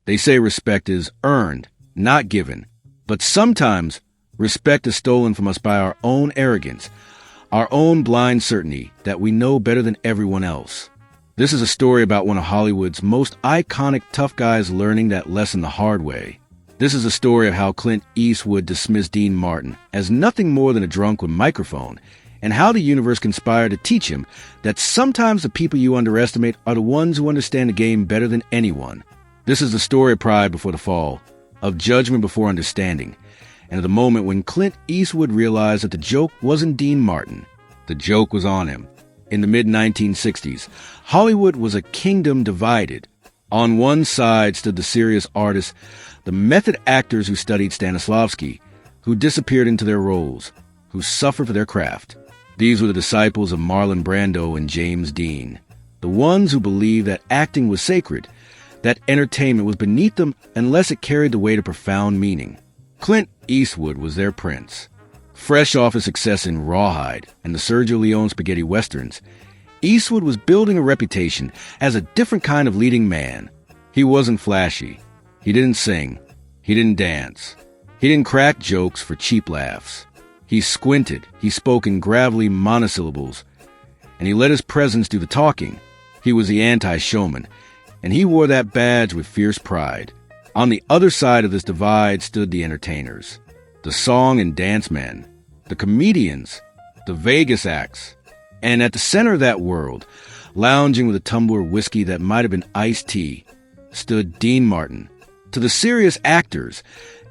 They say respect is earned, not given. But sometimes respect is stolen from us by our own arrogance, our own blind certainty that we know better than everyone else. This is a story about one of Hollywood's most iconic tough guys learning that lesson the hard way. This is a story of how Clint Eastwood dismissed Dean Martin as nothing more than a drunk with a microphone, and how the universe conspired to teach him that sometimes the people you underestimate are the ones who understand the game better than anyone. This is the story of pride before the fall, of judgment before understanding, and of the moment when Clint Eastwood realized that the joke wasn't Dean Martin. The joke was on him. In the mid-1960s, Hollywood was a kingdom divided. On one side stood the serious artists, the method actors who studied Stanislavski, who disappeared into their roles, who suffered for their craft. These were the disciples of Marlon Brando and James Dean, the ones who believed that acting was sacred, that entertainment was beneath them unless it carried the weight of profound meaning. Clint Eastwood was their prince. Fresh off his success in Rawhide and the Sergio Leone spaghetti westerns, Eastwood was building a reputation as a different kind of leading man. He wasn't flashy. He didn't sing. He didn't dance. He didn't crack jokes for cheap laughs. He squinted. He spoke in gravelly monosyllables, and he let his presence do the talking. He was the anti-showman, and he wore that badge with fierce pride. On the other side of this divide stood the entertainers, the song and dance men, the comedians, the Vegas acts. And at the center of that world, lounging with a tumbler of whiskey that might have been iced tea, stood Dean Martin. To the serious actors,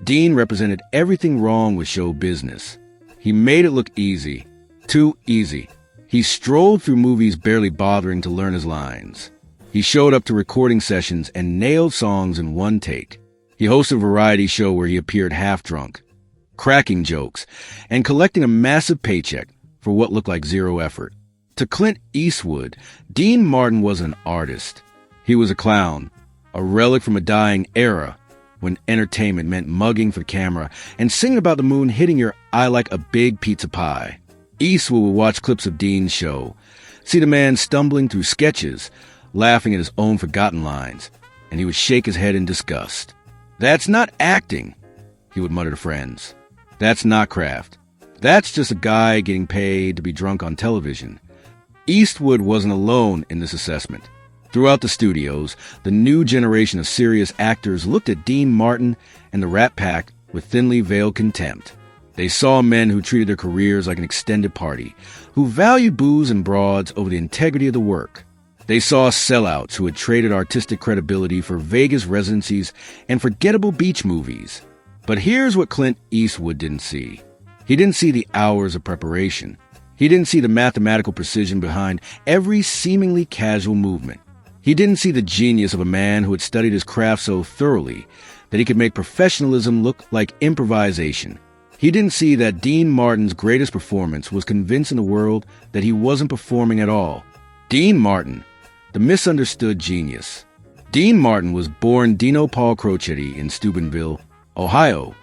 Dean represented everything wrong with show business. He made it look easy, too easy. He strolled through movies barely bothering to learn his lines. He showed up to recording sessions and nailed songs in one take. He hosted a variety show where he appeared half-drunk, cracking jokes, and collecting a massive paycheck for what looked like zero effort. To Clint Eastwood, Dean Martin was an artist. He was a clown, a relic from a dying era when entertainment meant mugging for the camera and singing about the moon hitting your eye like a big pizza pie. Eastwood would watch clips of Dean's show, see the man stumbling through sketches, laughing at his own forgotten lines, and he would shake his head in disgust. "That's not acting," he would mutter to friends. "That's not craft. That's just a guy getting paid to be drunk on television." Eastwood wasn't alone in this assessment. Throughout the studios, the new generation of serious actors looked at Dean Martin and the Rat Pack with thinly veiled contempt. They saw men who treated their careers like an extended party, who valued booze and broads over the integrity of the work. They saw sellouts who had traded artistic credibility for Vegas residencies and forgettable beach movies. But here's what Clint Eastwood didn't see. He didn't see the hours of preparation. He didn't see the mathematical precision behind every seemingly casual movement. He didn't see the genius of a man who had studied his craft so thoroughly that he could make professionalism look like improvisation. He didn't see that Dean Martin's greatest performance was convincing the world that he wasn't performing at all. Dean Martin, the misunderstood genius. Dean Martin was born Dino Paul Crocetti in Steubenville, Ohio,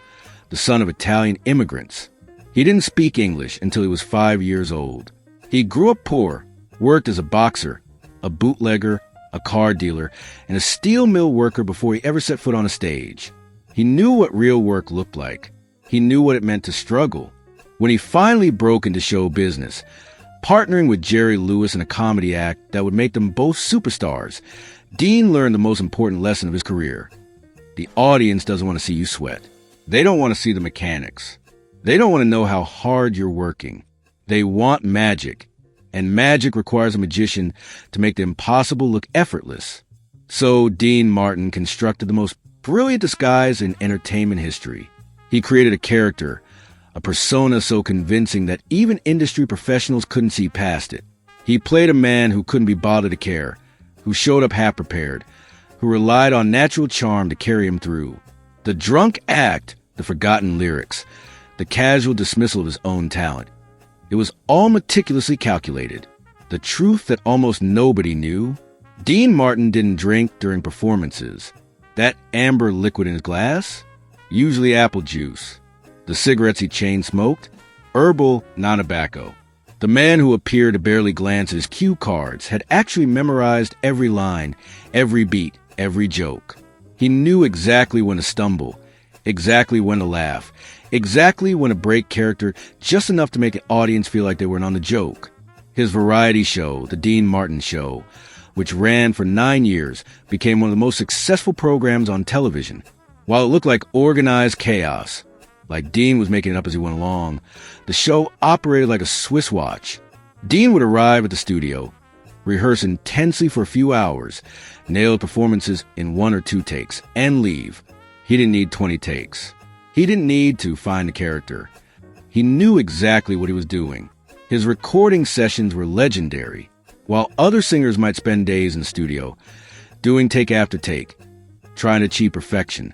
the son of Italian immigrants. He didn't speak English until he was 5 years old. He grew up poor, worked as a boxer, a bootlegger, a car dealer, and a steel mill worker before he ever set foot on a stage. He knew what real work looked like. He knew what it meant to struggle. When he finally broke into show business, partnering with Jerry Lewis in a comedy act that would make them both superstars, Dean learned the most important lesson of his career. The audience doesn't want to see you sweat. They don't want to see the mechanics. They don't want to know how hard you're working. They want magic, and magic requires a magician to make the impossible look effortless. So Dean Martin constructed the most brilliant disguise in entertainment history. He created a character, a persona so convincing that even industry professionals couldn't see past it. He played a man who couldn't be bothered to care, who showed up half prepared, who relied on natural charm to carry him through. The drunk act, the forgotten lyrics, the casual dismissal of his own talent. It was all meticulously calculated. The truth that almost nobody knew. Dean Martin didn't drink during performances. That amber liquid in his glass? Usually apple juice. The cigarettes he chain smoked? Herbal, non-tobacco. The man who appeared to barely glance at his cue cards had actually memorized every line, every beat, every joke. He knew exactly when to stumble, exactly when to laugh, exactly when to break character just enough to make an audience feel like they weren't on the joke. His variety show, The Dean Martin Show, which ran for 9 years, became one of the most successful programs on television. While it looked like organized chaos, like Dean was making it up as he went along, the show operated like a Swiss watch. Dean would arrive at the studio, rehearse intensely for a few hours, nail performances in 1 or 2 takes, and leave. He didn't need 20 takes. He didn't need to find the character. He knew exactly what he was doing. His recording sessions were legendary. While other singers might spend days in the studio, doing take after take, trying to achieve perfection,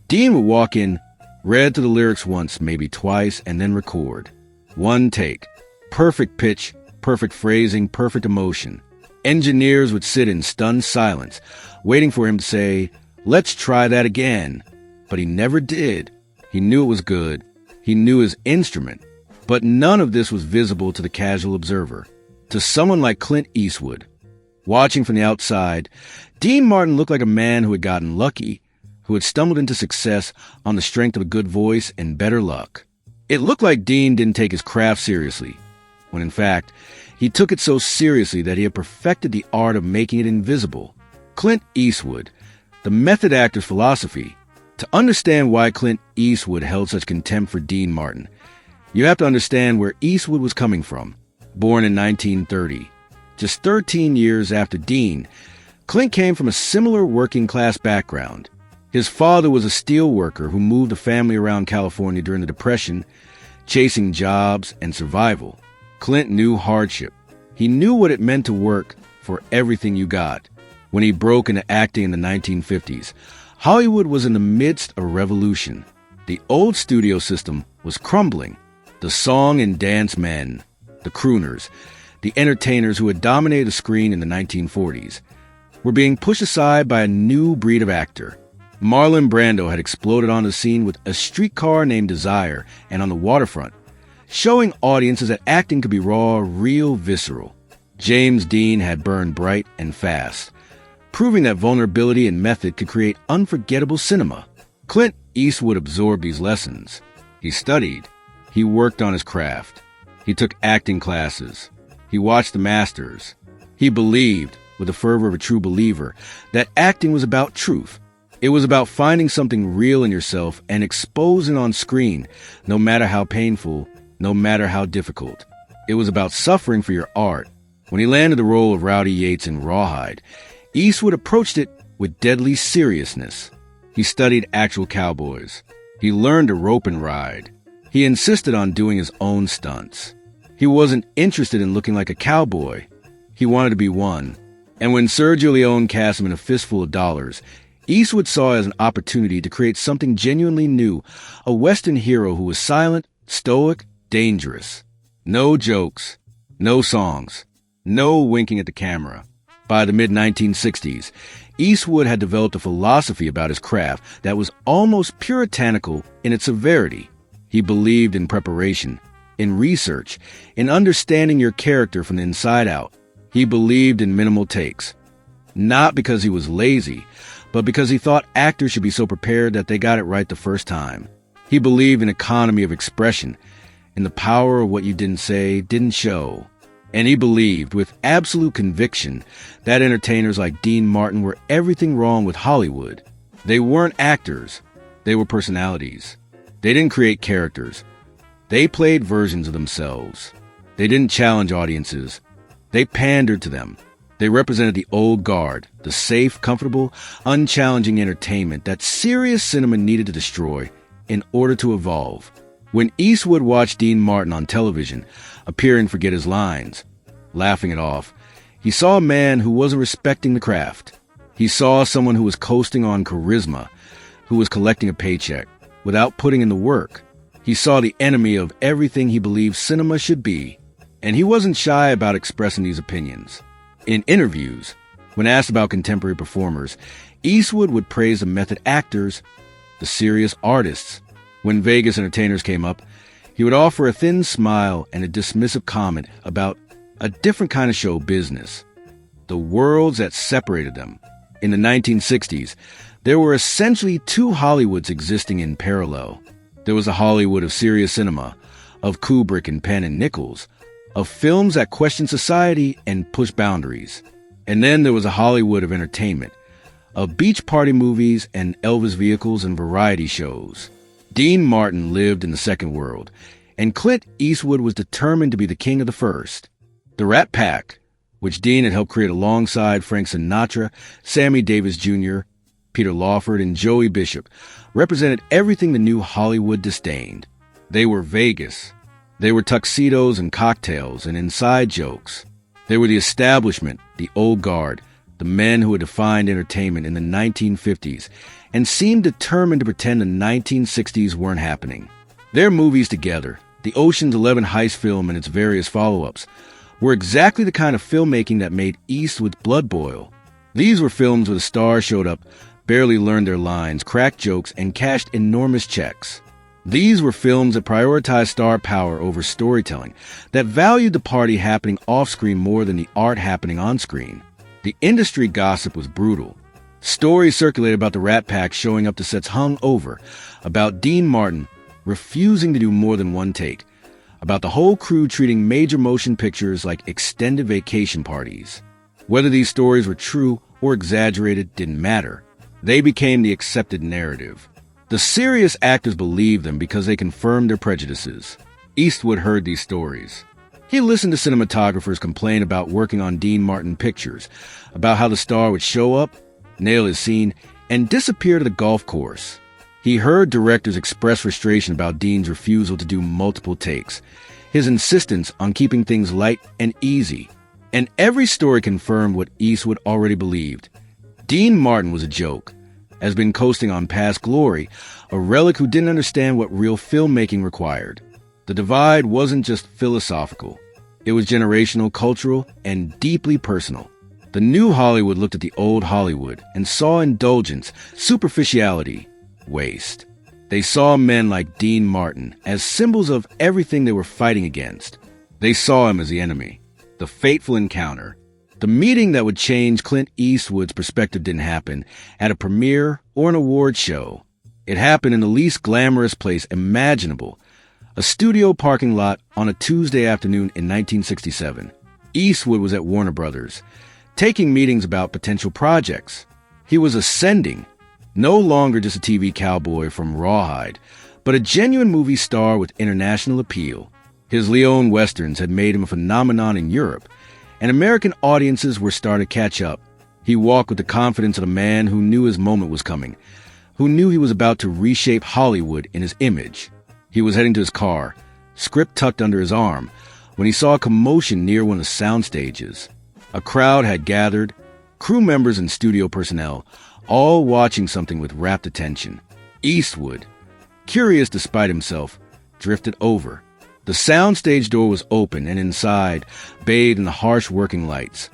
Dean would walk in, read through the lyrics once, maybe twice, and then record. 1 take. Perfect pitch, perfect phrasing, perfect emotion. Engineers would sit in stunned silence, waiting for him to say, "Let's try that again." But he never did. He knew it was good. He knew his instrument. But none of this was visible to the casual observer. To someone like Clint Eastwood, watching from the outside, Dean Martin looked like a man who had gotten lucky, who had stumbled into success on the strength of a good voice and better luck. It looked like Dean didn't take his craft seriously, when in fact, he took it so seriously that he had perfected the art of making it invisible. Clint Eastwood, the method actor's philosophy. To understand why Clint Eastwood held such contempt for Dean Martin, you have to understand where Eastwood was coming from. Born in 1930, just 13 years after Dean, Clint came from a similar working-class background. His father was a steel worker who moved the family around California during the Depression, chasing jobs and survival. Clint knew hardship. He knew what it meant to work for everything you got. When he broke into acting in the 1950s, Hollywood was in the midst of a revolution. The old studio system was crumbling. The song and dance men, the crooners, the entertainers who had dominated the screen in the 1940s, were being pushed aside by a new breed of actor. Marlon Brando had exploded on the scene with A Streetcar Named Desire and On the Waterfront, showing audiences that acting could be raw, real, visceral. James Dean had burned bright and fast, proving that vulnerability and method could create unforgettable cinema. Clint Eastwood absorbed these lessons. He studied. He worked on his craft. He took acting classes. He watched the masters. He believed, with the fervor of a true believer, that acting was about truth. It was about finding something real in yourself and exposing on screen, no matter how painful, no matter how difficult. It was about suffering for your art. When he landed the role of Rowdy Yates in Rawhide, Eastwood approached it with deadly seriousness. He studied actual cowboys. He learned to rope and ride. He insisted on doing his own stunts. He wasn't interested in looking like a cowboy. He wanted to be one. And when Sergio Leone cast him in A Fistful of Dollars, Eastwood saw it as an opportunity to create something genuinely new, a Western hero who was silent, stoic, dangerous. No jokes, no songs, no winking at the camera. By the mid-1960s, Eastwood had developed a philosophy about his craft that was almost puritanical in its severity. He believed in preparation, in research, in understanding your character from the inside out. He believed in minimal takes. Not because he was lazy, but because he thought actors should be so prepared that they got it right the first time. He believed in economy of expression, in the power of what you didn't say, didn't show. And he believed, with absolute conviction, that entertainers like Dean Martin were everything wrong with Hollywood. They weren't actors. They were personalities. They didn't create characters. They played versions of themselves. They didn't challenge audiences. They pandered to them. They represented the old guard, the safe, comfortable, unchallenging entertainment that serious cinema needed to destroy in order to evolve. When Eastwood watched Dean Martin on television, appear and forget his lines, laughing it off, he saw a man who wasn't respecting the craft. He saw someone who was coasting on charisma, who was collecting a paycheck without putting in the work. He saw the enemy of everything he believed cinema should be, and he wasn't shy about expressing these opinions. In interviews, when asked about contemporary performers, Eastwood would praise the method actors, the serious artists. When Vegas entertainers came up, he would offer a thin smile and a dismissive comment about a different kind of show business, the worlds that separated them. In the 1960s, There were essentially two Hollywoods existing in parallel. There was the Hollywood of serious cinema, of Kubrick and Penn and Nichols, of films that questioned society and pushed boundaries. And then there was a Hollywood of entertainment, of beach party movies and Elvis vehicles and variety shows. Dean Martin lived in the second world, and Clint Eastwood was determined to be the king of the first. The Rat Pack, which Dean had helped create alongside Frank Sinatra, Sammy Davis Jr., Peter Lawford, and Joey Bishop, represented everything the new Hollywood disdained. They were Vegas. They were tuxedos and cocktails and inside jokes. They were the establishment, the old guard, the men who had defined entertainment in the 1950s and seemed determined to pretend the 1960s weren't happening. Their movies together, the Ocean's 11 heist film and its various follow-ups, were exactly the kind of filmmaking that made Eastwood's blood boil. These were films where the stars showed up, barely learned their lines, cracked jokes, and cashed enormous checks. These were films that prioritized star power over storytelling, that valued the party happening off-screen more than the art happening on-screen. The industry gossip was brutal. Stories circulated about the Rat Pack showing up to sets hung over, about Dean Martin refusing to do more than one take, about the whole crew treating major motion pictures like extended vacation parties. Whether these stories were true or exaggerated didn't matter. They became the accepted narrative. The serious actors believed them because they confirmed their prejudices. Eastwood heard these stories. He listened to cinematographers complain about working on Dean Martin pictures, about how the star would show up, nail his scene, and disappear to the golf course. He heard directors express frustration about Dean's refusal to do multiple takes, his insistence on keeping things light and easy. And every story confirmed what Eastwood already believed. Dean Martin was a joke, has been coasting on past glory, a relic who didn't understand what real filmmaking required. The divide wasn't just philosophical. It was generational, cultural, and deeply personal. The new Hollywood looked at the old Hollywood and saw indulgence, superficiality, waste. They saw men like Dean Martin as symbols of everything they were fighting against. They saw him as the enemy, the fateful encounter. The meeting that would change Clint Eastwood's perspective didn't happen at a premiere or an award show. It happened in the least glamorous place imaginable, a studio parking lot on a Tuesday afternoon in 1967. Eastwood was at Warner Brothers, taking meetings about potential projects. He was ascending, no longer just a TV cowboy from Rawhide, but a genuine movie star with international appeal. His Leone westerns had made him a phenomenon in Europe, and American audiences were starting to catch up. He walked with the confidence of a man who knew his moment was coming, who knew he was about to reshape Hollywood in his image. He was heading to his car, script tucked under his arm, when he saw a commotion near one of the sound stages. A crowd had gathered, crew members and studio personnel, all watching something with rapt attention. Eastwood, curious despite himself, drifted over. The soundstage door was open, and inside, bathed in the harsh working lights,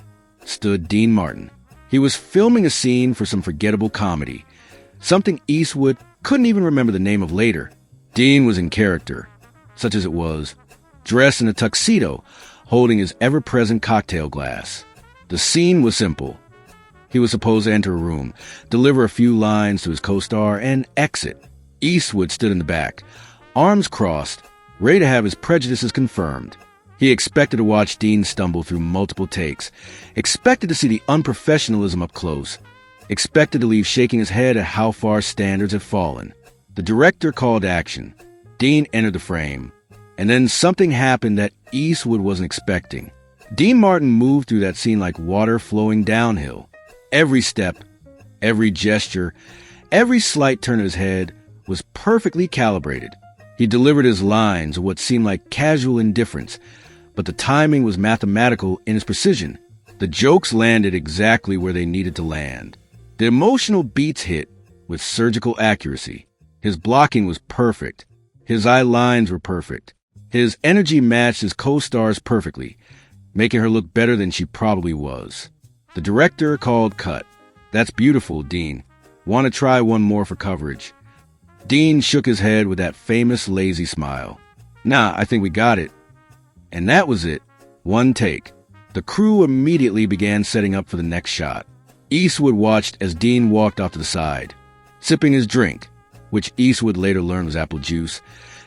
stood Dean Martin. He was filming a scene for some forgettable comedy, something Eastwood couldn't even remember the name of later. Dean was in character, such as it was, dressed in a tuxedo, holding his ever-present cocktail glass. The scene was simple. He was supposed to enter a room, deliver a few lines to his co-star, and exit. Eastwood stood in the back, arms crossed, ready to have his prejudices confirmed. He expected to watch Dean stumble through multiple takes, expected to see the unprofessionalism up close, expected to leave shaking his head at how far standards had fallen. The director called action. Dean entered the frame, and then something happened that Eastwood wasn't expecting. Dean Martin moved through that scene like water flowing downhill. Every step, every gesture, every slight turn of his head was perfectly calibrated. He delivered his lines with what seemed like casual indifference, but the timing was mathematical in its precision. The jokes landed exactly where they needed to land. The emotional beats hit with surgical accuracy. His blocking was perfect. His eye lines were perfect. His energy matched his co-stars perfectly, making her look better than she probably was. The director called cut. "That's beautiful, Dean. Want to try one more for coverage?" Dean shook his head with that famous lazy smile. "Nah, I think we got it." And that was it. One take. The crew immediately began setting up for the next shot. Eastwood watched as Dean walked off to the side, sipping his drink, which Eastwood later learned was apple juice,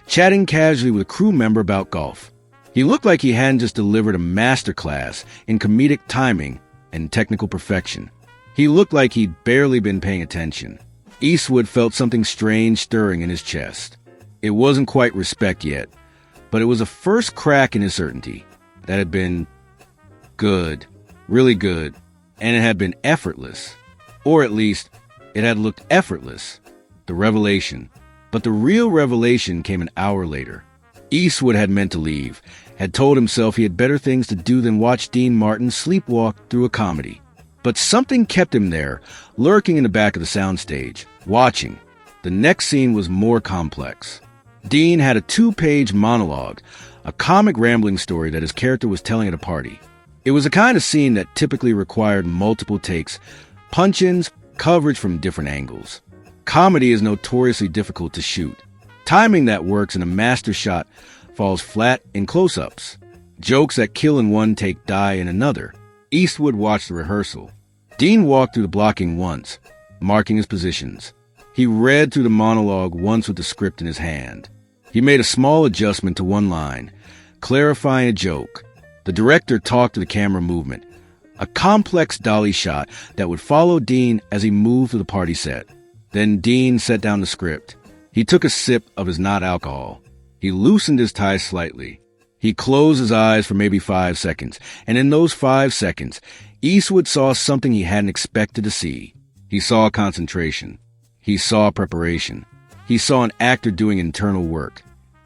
chatting casually with a crew member about golf. He looked like he hadn't just delivered a masterclass in comedic timing and technical perfection. He looked like he'd barely been paying attention. Eastwood felt something strange stirring in his chest. It wasn't quite respect yet, but it was a first crack in his certainty that had been good, really good, and it had been effortless. Or at least, it had looked effortless. The revelation. But the real revelation came an hour later. Eastwood had meant to leave, had told himself he had better things to do than watch Dean Martin sleepwalk through a comedy. But something kept him there, lurking in the back of the soundstage, watching. The next scene was more complex. Dean had a 2-page monologue, a comic rambling story that his character was telling at a party. It was a kind of scene that typically required multiple takes, punch-ins, coverage from different angles. Comedy is notoriously difficult to shoot. Timing that works in a master shot falls flat in close-ups. Jokes that kill in one take die in another. Eastwood watched the rehearsal. Dean walked through the blocking once, marking his positions. He read through the monologue once with the script in his hand. He made a small adjustment to one line, clarifying a joke. The director talked to the camera movement, a complex dolly shot that would follow Dean as he moved through the party set. Then Dean set down the script. He took a sip of his not alcohol. He loosened his tie slightly. He closed his eyes for maybe 5 seconds, and in those 5 seconds, Eastwood saw something he hadn't expected to see. He saw concentration. He saw preparation. He saw an actor doing internal work,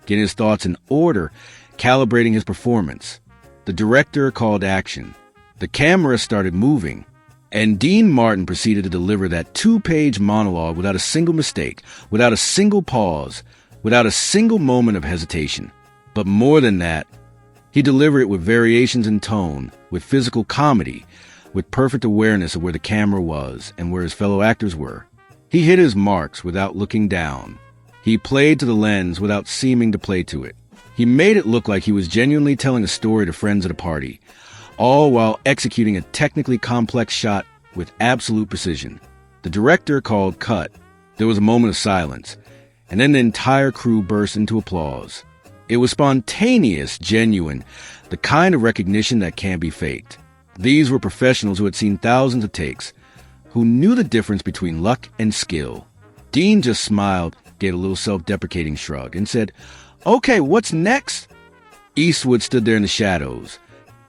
getting his thoughts in order, calibrating his performance. The director called action. The camera started moving, and Dean Martin proceeded to deliver that 2-page monologue without a single mistake, without a single pause, without a single moment of hesitation. But more than that, he delivered it with variations in tone, with physical comedy, with perfect awareness of where the camera was and where his fellow actors were. He hit his marks without looking down. He played to the lens without seeming to play to it. He made it look like he was genuinely telling a story to friends at a party, all while executing a technically complex shot with absolute precision. The director called cut. There was a moment of silence, and then the entire crew burst into applause. It was spontaneous, genuine, the kind of recognition that can't be faked. These were professionals who had seen thousands of takes, who knew the difference between luck and skill. Dean just smiled, gave a little self-deprecating shrug, and said, "Okay, what's next?" Eastwood stood there in the shadows,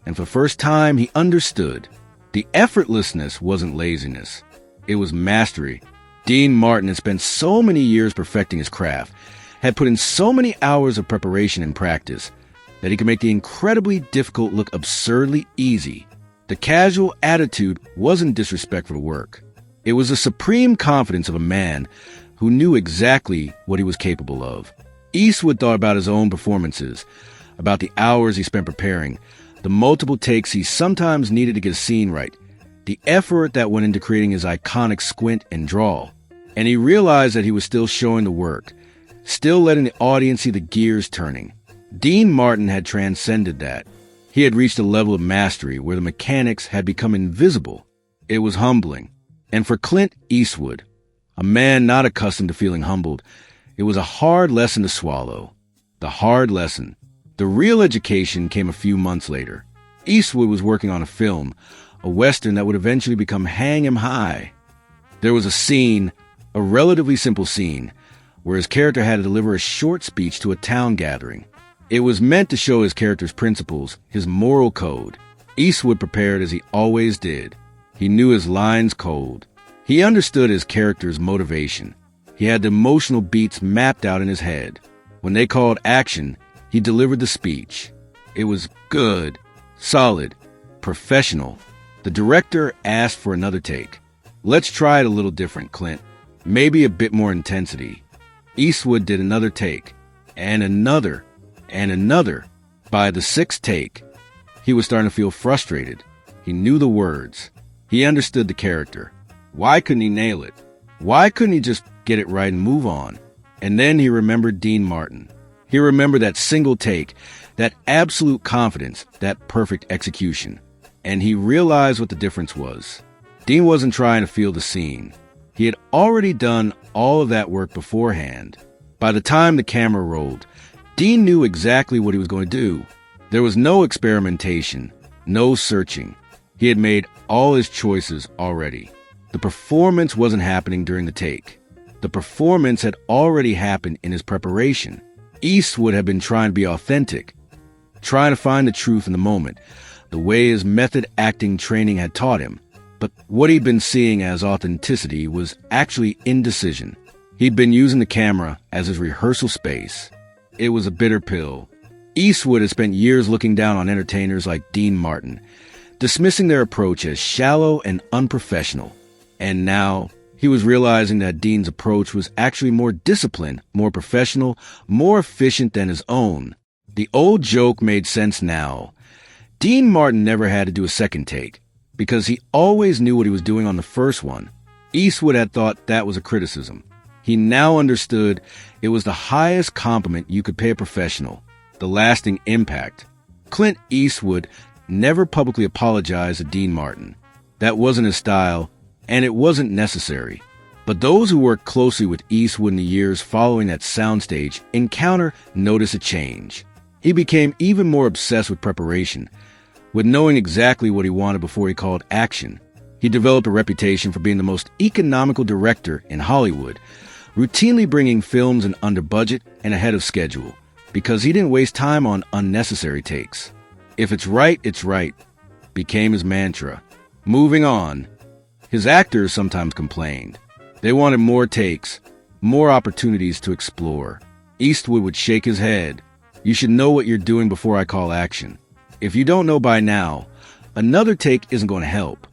and for the first time he understood. The effortlessness wasn't laziness. It was mastery. Dean Martin had spent so many years perfecting his craft, had put in so many hours of preparation and practice, that he could make the incredibly difficult look absurdly easy. The casual attitude wasn't disrespect for the work. It was the supreme confidence of a man who knew exactly what he was capable of. Eastwood thought about his own performances, about the hours he spent preparing, the multiple takes he sometimes needed to get a scene right, the effort that went into creating his iconic squint and drawl. And he realized that he was still showing the work, still letting the audience see the gears turning. Dean Martin had transcended that. He had reached a level of mastery where the mechanics had become invisible. It was humbling. And for Clint Eastwood, a man not accustomed to feeling humbled, it was a hard lesson to swallow. The hard lesson. The real education came a few months later. Eastwood was working on a film, a Western that would eventually become Hang 'Em High. There was a scene, a relatively simple scene, where his character had to deliver a short speech to a town gathering. It was meant to show his character's principles, his moral code. Eastwood prepared as he always did. He knew his lines cold. He understood his character's motivation. He had the emotional beats mapped out in his head. When they called action, he delivered the speech. It was good, solid, professional. The director asked for another take. "Let's try it a little different, Clint. Maybe a bit more intensity." Eastwood did another take, and another, and another. By the 6th take, he was starting to feel frustrated. He knew the words. He understood the character. Why couldn't he nail it? Why couldn't he just get it right and move on? And then he remembered Dean Martin. He remembered that single take, that absolute confidence, that perfect execution. And he realized what the difference was. Dean wasn't trying to feel the scene. He had already done all of that work beforehand. By the time the camera rolled, Dean knew exactly what he was going to do. There was no experimentation, no searching. He had made all his choices already. The performance wasn't happening during the take. The performance had already happened in his preparation. Eastwood had been trying to be authentic, trying to find the truth in the moment, the way his method acting training had taught him. But what he'd been seeing as authenticity was actually indecision. He'd been using the camera as his rehearsal space. It was a bitter pill. Eastwood had spent years looking down on entertainers like Dean Martin, dismissing their approach as shallow and unprofessional. And now he was realizing that Dean's approach was actually more disciplined, more professional, more efficient than his own. The old joke made sense now. Dean Martin never had to do a second take, because he always knew what he was doing on the first one. Eastwood had thought that was a criticism. He now understood it was the highest compliment you could pay a professional, the lasting impact. Clint Eastwood never publicly apologized to Dean Martin. That wasn't his style, and it wasn't necessary. But those who worked closely with Eastwood in the years following that soundstage encounter noticed a change. He became even more obsessed with preparation, with knowing exactly what he wanted before he called action. He developed a reputation for being the most economical director in Hollywood, routinely bringing films in under budget and ahead of schedule, because he didn't waste time on unnecessary takes. If it's right, became his mantra. Moving on. His actors sometimes complained. They wanted more takes, more opportunities to explore. Eastwood would shake his head. You should know what you're doing before I call action. If you don't know by now, another take isn't going to help.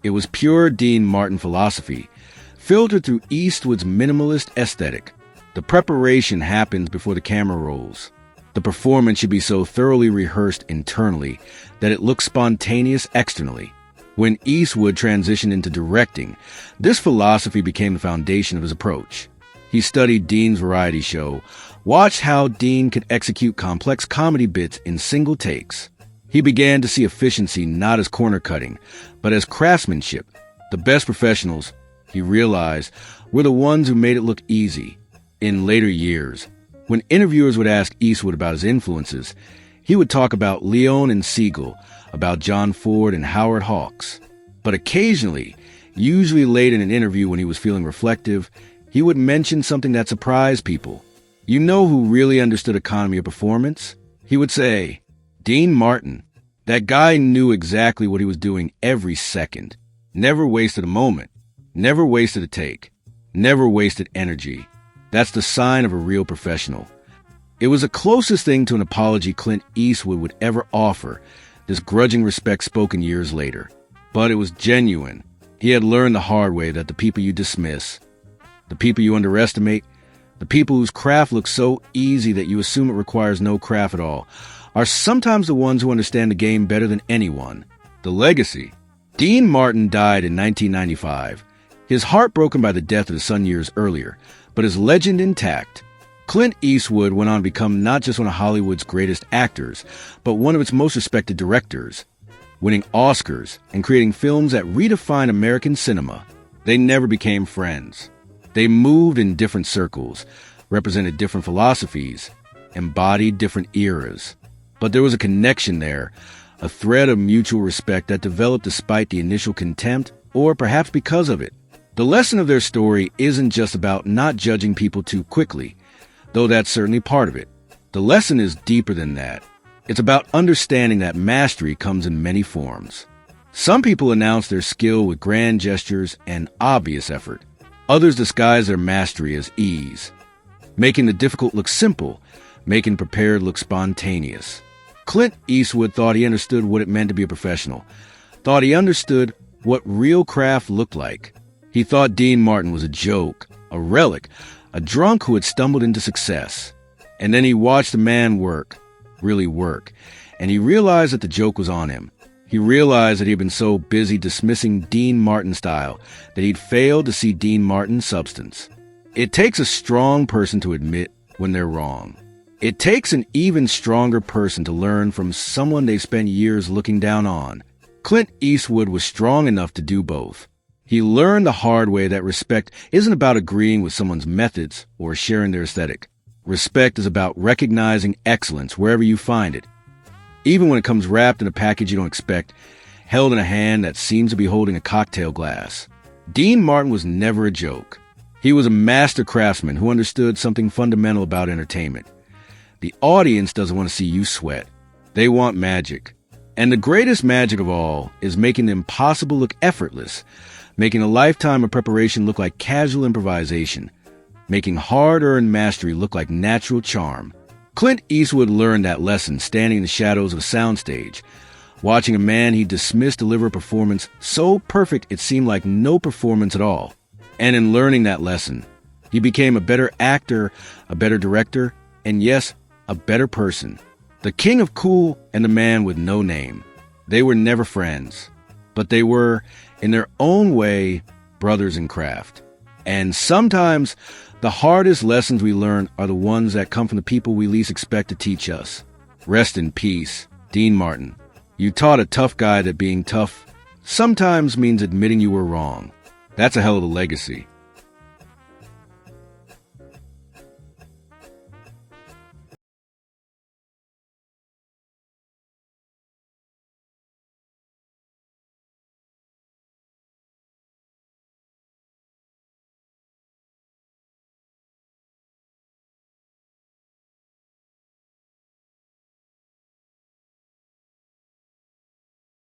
It was pure Dean Martin philosophy, filtered through Eastwood's minimalist aesthetic. The preparation happens before the camera rolls. The performance should be so thoroughly rehearsed internally that it looks spontaneous externally. When Eastwood transitioned into directing, this philosophy became the foundation of his approach. He studied Dean's variety show, watched how Dean could execute complex comedy bits in single takes. He began to see efficiency not as corner cutting, but as craftsmanship. The best professionals, he realized, were the ones who made it look easy. In later years, when interviewers would ask Eastwood about his influences, he would talk about Leone and Siegel, about John Ford and Howard Hawks. But occasionally, usually late in an interview when he was feeling reflective, he would mention something that surprised people. You know who really understood economy of performance? He would say, Dean Martin. That guy knew exactly what he was doing every second. Never wasted a moment. Never wasted a take. Never wasted energy. That's the sign of a real professional. It was the closest thing to an apology Clint Eastwood would ever offer, this grudging respect spoken years later. But it was genuine. He had learned the hard way that the people you dismiss, the people you underestimate, the people whose craft looks so easy that you assume it requires no craft at all, are sometimes the ones who understand the game better than anyone. The legacy. Dean Martin died in 1995, his heart broken by the death of his son years earlier, but his legend intact. Clint Eastwood went on to become not just one of Hollywood's greatest actors, but one of its most respected directors, winning Oscars and creating films that redefined American cinema. They never became friends. They moved in different circles, represented different philosophies, embodied different eras. But there was a connection there, a thread of mutual respect that developed despite the initial contempt, or perhaps because of it. The lesson of their story isn't just about not judging people too quickly, though that's certainly part of it. The lesson is deeper than that. It's about understanding that mastery comes in many forms. Some people announce their skill with grand gestures and obvious effort. Others disguise their mastery as ease, making the difficult look simple, making prepared look spontaneous. Clint Eastwood thought he understood what it meant to be a professional, thought he understood what real craft looked like. He thought Dean Martin was a joke, a relic, a drunk who had stumbled into success. And then he watched the man work, really work, and he realized that the joke was on him. He realized that he had been so busy dismissing Dean Martin's style that he'd failed to see Dean Martin's substance. It takes a strong person to admit when they're wrong. It takes an even stronger person to learn from someone they've spent years looking down on. Clint Eastwood was strong enough to do both. He learned the hard way that respect isn't about agreeing with someone's methods or sharing their aesthetic. Respect is about recognizing excellence wherever you find it, even when it comes wrapped in a package you don't expect, held in a hand that seems to be holding a cocktail glass. Dean Martin was never a joke. He was a master craftsman who understood something fundamental about entertainment. The audience doesn't want to see you sweat. They want magic. And the greatest magic of all is making the impossible look effortless, making a lifetime of preparation look like casual improvisation, making hard-earned mastery look like natural charm. Clint Eastwood learned that lesson standing in the shadows of a soundstage, watching a man he dismissed deliver a performance so perfect it seemed like no performance at all. And in learning that lesson, he became a better actor, a better director, and yes, a better person. The king of cool and the man with no name. They were never friends, but they were, in their own way, brothers in craft. And sometimes the hardest lessons we learn are the ones that come from the people we least expect to teach us. Rest in peace, Dean Martin. You taught a tough guy that being tough sometimes means admitting you were wrong. That's a hell of a legacy.